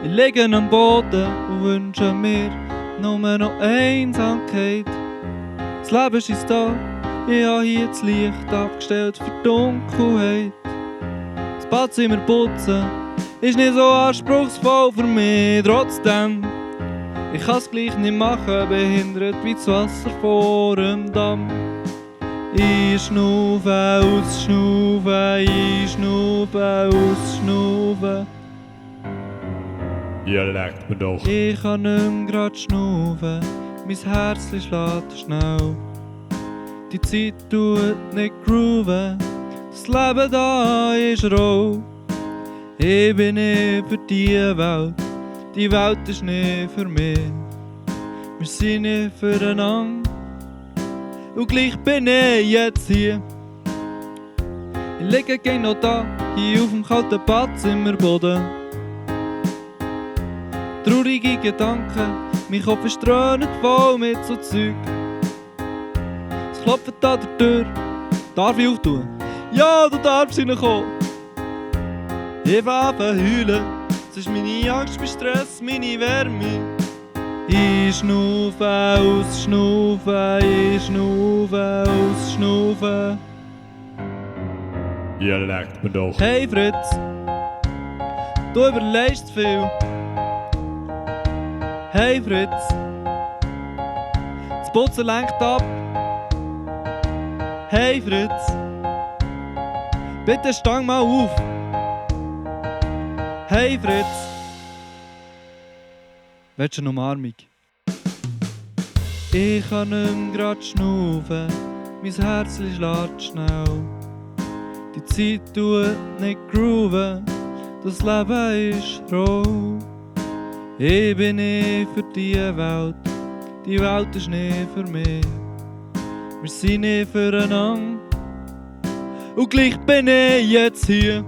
Ich liege am Boden und wünsche mir nur noch Einsamkeit. Das Leben ist da, ich habe hier das Licht abgestellt für die Dunkelheit. Das Badzimmer putzen ist nicht so anspruchsvoll für mich, trotzdem. Ich kann es gleich nicht machen, behindert wie das Wasser vor dem Damm. Einschnaufen, ausschnaufen, einschnaufen, ausschnaufen. Ja, leckt mir doch. Ich kann nicht mehr grad schnaufen, mein Herz schlägt schnell. Die Zeit tut nicht grooven, das Leben da ist roh. Ich bin nicht für die Welt ist nicht für mich. Wir sind nicht füreinander, und gleich bin ich jetzt hier. Ich liege gegen noch da, hier auf dem kalten Badzimmerboden. Traurige Gedanken, mein Kopf ist dröhnend voll mit so Zeug. Es klopft an der Tür, darf ich auftun? Ja, du darfst reinkommen. Ich will heulen, es ist meine Angst, mein Stress, meine Wärme. Einschnaufen, ausschnaufen, einschnaufen, ausschnaufen. Ja, leckt mir doch. Hey Fritz, du überlegst viel. Hey Fritz, das Putzen lenkt ab. Hey Fritz, bitte stang mal auf. Hey Fritz, willst du eine Umarmung? Ich kann nicht mehr grad schnaufen, mein Herz schlägt schnell. Die Zeit tut nicht grooven, das Leben ist roh. Ich bin nicht für die Welt ist nicht für mich. Wir sind nicht füreinander, und gleich bin ich jetzt hier.